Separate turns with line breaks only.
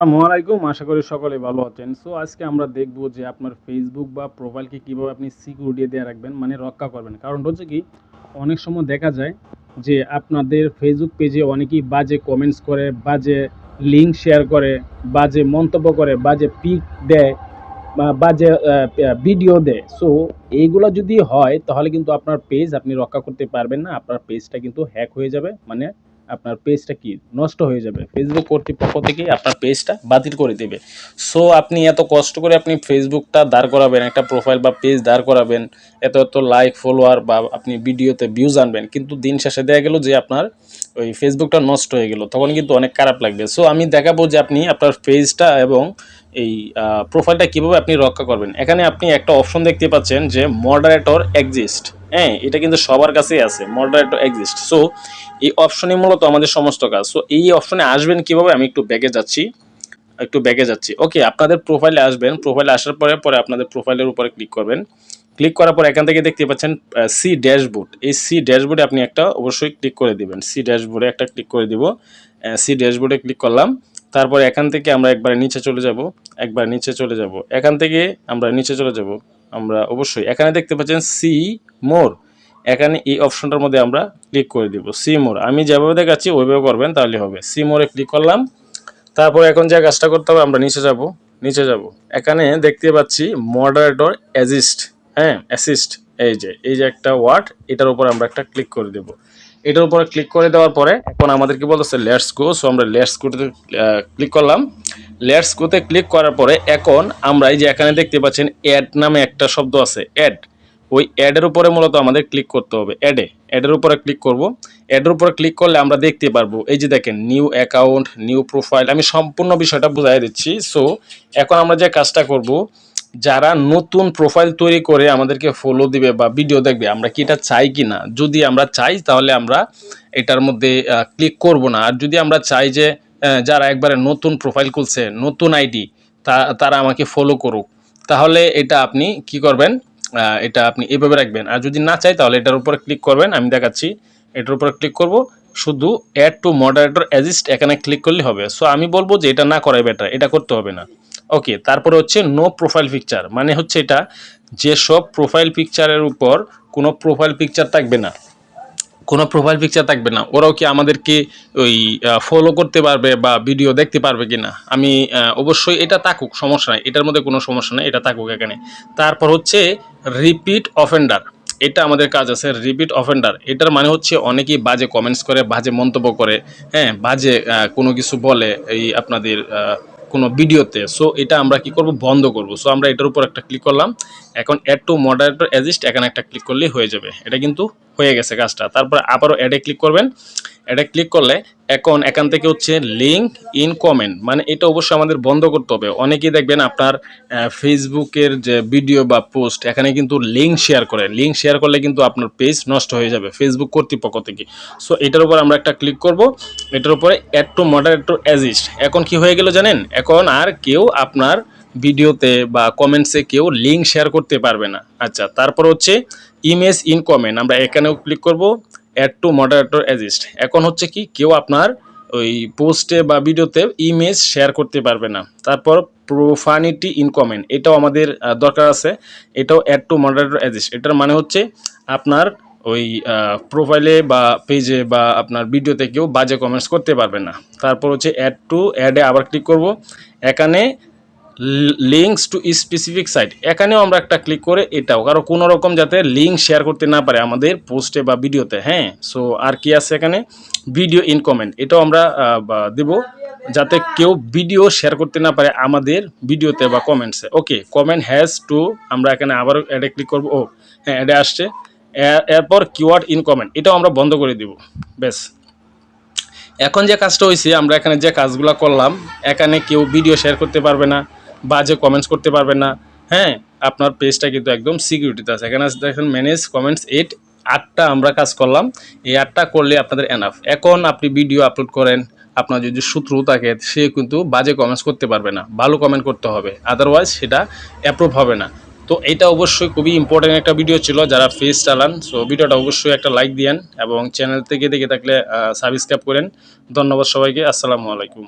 আসসালামু আলাইকুম। আশা করি সকলেই ভালো আছেন। সো আজকে আমরা দেখব যে আপনার Facebook বা প্রোফাইলকে কিভাবে আপনি সিকিউরিটি দিয়ে রাখবেন, মানে রক্ষা করবেন। কারণ হচ্ছে কি, অনেক সময় দেখা যায় যে আপনাদের Facebook পেজে অনেকেই বাজে কমেন্টস করে, বাজে লিঙ্ক শেয়ার করে, বাজে মন্তব্য করে, বাজে পিক দেয় বা বাজে ভিডিও দেয়। সো এইগুলা যদি হয় তাহলে কিন্তু আপনার পেজ আপনি রক্ষা করতে পারবেন না। আপনার পেজটা কিন্তু হ্যাক হয়ে যাবে। মানে আপনার পেজটা কি নষ্ট হয়ে যাবে। ফেসবুক কর্তৃপক্ষ থেকেই আপনার পেজটা বাতিল করে দেবে। সো আপনি এত কষ্ট করে আপনি ফেসবুকটা দাঁড় করাবেন, একটা প্রোফাইল বা পেজ দাঁড় করাবেন, এত লাইক ফলোয়ার বা আপনি ভিডিওতে ভিউজ আনবেন, কিন্তু দিন শেষে দেখা গেল যে আপনার ওই ফেসবুকটা নষ্ট হয়ে গেল, তখন কিন্তু অনেক খারাপ লাগবে। সো আমি দেখাবো যে আপনি আপনার পেজটা এবং এই প্রোফাইলটা কীভাবে আপনি রক্ষা করবেন। এখানে আপনি একটা অপশন দেখতে পাচ্ছেন যে মডারেটর এক্সিস্ট। হ্যাঁ, এটা কিন্তু সবার কাছেই আছে, মডারেটর এক্সিস্ট। সো এই অপশনে মূলত আমাদের সমস্ত কাজ। সো এই অপশনে আসবেন কিভাবে, আমি একটু ব্যাগে যাচ্ছি। ওকে, আপনাদের প্রোফাইলে আসবেন। প্রোফাইলে আসার পরে আপনাদের প্রোফাইলের উপরে ক্লিক করবেন। ক্লিক করার পর এখান থেকে দেখতে পাচ্ছেন সি ড্যাশবোর্ড। এই সি ড্যাশবোর্ডে আপনি একটা অবশ্যই ক্লিক করে দিবেন। সি ড্যাশবোর্ডে একটা ক্লিক করে দিব। সি ড্যাশবোর্ডে ক্লিক করলাম। তারপরে এখান থেকে আমরা একবার নিচে চলে যাব। এখান থেকে আমরা নিচে চলে যাব। আমরা অবশ্যই এখানে দেখতে পাচ্ছেন সি মোর। এখানে এই অপশনটার মধ্যে আমরা ক্লিক করে দিব। সি মোর আমি যেভাবে দেখাচ্ছি ওইভাবে করবেন, তাহলে হবে। সি মোরে ক্লিক করলাম। তারপর এখন যে কাজটা করতে হবে, আমরা নিচে যাব। এখানে দেখতে পাচ্ছি মডারেটর অ্যাসিস্ট। হ্যাঁ, অ্যাসিস্ট। এই যে একটা ওয়ার্ড, এটার উপর আমরা একটা ক্লিক করে দেব। এটার উপরে ক্লিক করে দেওয়ার পরে এখন আমাদের কি বলতেছে, লেটস গো। সো আমরা লেটস গোতে ক্লিক করলাম। লেটস গোতে ক্লিক করার পরে এখন আমরা এই যে এখানে দেখতে পাচ্ছেন অ্যাড নামে একটা শব্দ আছে, অ্যাড। ওই অ্যাডের উপরে মূলত আমাদের ক্লিক করতে হবে। অ্যাডের উপরে ক্লিক করব। অ্যাডের উপরে ক্লিক করলে আমরা দেখতে পারবো, এই যে দেখেন নিউ অ্যাকাউন্ট, নিউ প্রোফাইল। আমি সম্পূর্ণ বিষয়টা বুঝাই দিচ্ছি। সো এখন আমরা যে কাজটা করব, যারা নতুন প্রোফাইল তৈরি করে আমাদেরকে ফলো দিবে বা ভিডিও দেখবে, আমরা কি এটা চাই কি না। যদি আমরা চাই তাহলে আমরা এটার মধ্যে ক্লিক করব না। আর যদি আমরা চাই যে যারা একবারে নতুন প্রোফাইল খুলছে, নতুন আইডি, তারা আমাকে ফলো করুক, তাহলে এটা আপনি কি করবেন, এটা আপনি এভাবে রাখবেন। আর যদি না চাই তাহলে এটার উপরে ক্লিক করবেন। আমি দেখাচ্ছি, এটার উপরে ক্লিক করব, শুধু অ্যাড টু মডারেটর অ্যাসিস্ট এখানে ক্লিক করলে হবে। সো আমি বলবো যে এটা না করাই বেটার, এটা করতে হবে না। ওকে, তারপরে হচ্ছে নো প্রোফাইল পিকচার, মানে হচ্ছে এটা যেসব প্রোফাইল পিকচারের উপর কোনো প্রোফাইল পিকচার থাকবে না, ওরাও কি আমাদেরকে ওই ফলো করতে পারবে বা ভিডিও দেখতে পারবে কিনা। আমি অবশ্যই এটা থাকুক, সমস্যা নাই, এটার মধ্যে কোনো সমস্যা নেই, এটা থাকুক এখানে। তারপর হচ্ছে রিপিট অফেন্ডার, এটা আমাদের কাজ আছে। রিপিট অফেন্ডার এটার মানে হচ্ছে অনেকেই বাজে কমেন্টস করে, বাজে মন্তব্য করে, হ্যাঁ, বাজে কোনো কিছু বলে এই আপনাদের কোনো ভিডিওতে। সো এটা আমরা কি করব, বন্ধ করব। সো আমরা এটার উপর একটা ক্লিক করলাম। এখন অ্যাড টু মডারেটর অ্যাসিস্ট এখানে একটা ক্লিক করলেই হয়ে যাবে। এটা কিন্তু হয়ে গেছে কাজটা। তারপর আবারও অ্যাডে ক্লিক করবেন। অ্যাডে ক্লিক করলে এখন এখান থেকে হচ্ছে লিঙ্ক ইন কমেন্ট, মানে এটা অবশ্যই আমাদের বন্ধ করতে হবে। অনেকেই দেখবেন আপনার ফেসবুকের যে ভিডিও বা পোস্ট, এখানে কিন্তু লিঙ্ক শেয়ার করলে কিন্তু আপনার পেজ নষ্ট হয়ে যাবে ফেসবুক কর্তৃপক্ষ থেকে। সো এটার উপর আমরা একটা ক্লিক করব। এটার উপরে অ্যাড টু মডারেটর অ্যাসিস্ট। এখন কি হয়ে গেল জানেন, এখন আর কেউ আপনার ভিডিওতে বা কমেন্টসে কেউ লিঙ্ক শেয়ার করতে পারবে না। আচ্ছা, তারপর হচ্ছে ইমেজ ইন কমেন্ট, আমরা এখানেও ক্লিক করব, অ্যাড টু মডারেটর অ্যাসিস্ট। এখন হচ্ছে কি, কেউ আপনার ওই পোস্টে বা ভিডিওতে ইমেজ শেয়ার করতে পারবে না। তারপর প্রোফানিটি ইন কমেন্ট, এটাও আমাদের দরকার আছে। এটাও অ্যাড টু মডারেটর অ্যাসিস্ট। এটার মানে হচ্ছে আপনার ওই প্রোফাইলে বা পেজে বা আপনার ভিডিওতে কেউ বাজে কমেন্টস করতে পারবে না। তারপর হচ্ছে অ্যাডে আবার ক্লিক করব। এখানে লিঙ্কস টু স্পেসিফিক সাইট, এখানেও আমরা একটা ক্লিক করে এটাও কারো কোনো রকম যাতে লিঙ্ক শেয়ার করতে না পারে আমাদের পোস্টে বা ভিডিওতে। হ্যাঁ, সো আর কি আছে এখানে, ভিডিও ইন কমেন্ট, এটাও আমরা দেব যাতে কেউ ভিডিও শেয়ার করতে না পারে আমাদের ভিডিওতে বা কমেন্টসে। ওকে, কমেন্ট হ্যাজ টু, আমরা এখানে আবার অ্যাডে ক্লিক করব। ও হ্যাঁ, অ্যাডে আসছে। এরপর কিওয়ার্ড ইন কমেন্ট, এটাও আমরা বন্ধ করে দিব। ব্যাস, এখন যে কাজটা হয়েছে, আমরা এখানে যে কাজগুলো করলাম, এখানে কেউ ভিডিও শেয়ার করতে পারবে না, বাজে কমেন্টস করতে পারবে না। হ্যাঁ, আপনার পেজটা কিন্তু একদম সিকিউরিটিতে আছে। এখানে দেখেন ম্যানেজ কমেন্টস 8টা আমরা কাজ করলাম। এই 8টা করলে আপনাদের এনাফ। এখন আপনি ভিডিও আপলোড করেন, আপনার যদি শত্রু থাকে সে কিন্তু বাজে কমেন্টস করতে পারবে না, ভালো কমেন্ট করতে হবে, আদারওয়াইজ সেটা অ্যাপ্রুভ হবে না। তো এটা অবশ্যই খুবই ইম্পর্টেন্ট একটা ভিডিও ছিল যারা পেজ চালান। সো ভিডিওটা অবশ্যই একটা লাইক দিয়েন এবং চ্যানেল থেকে দেখে থাকলে সাবস্ক্রাইব করেন। ধন্যবাদ সবাইকে। আসসালামু আলাইকুম।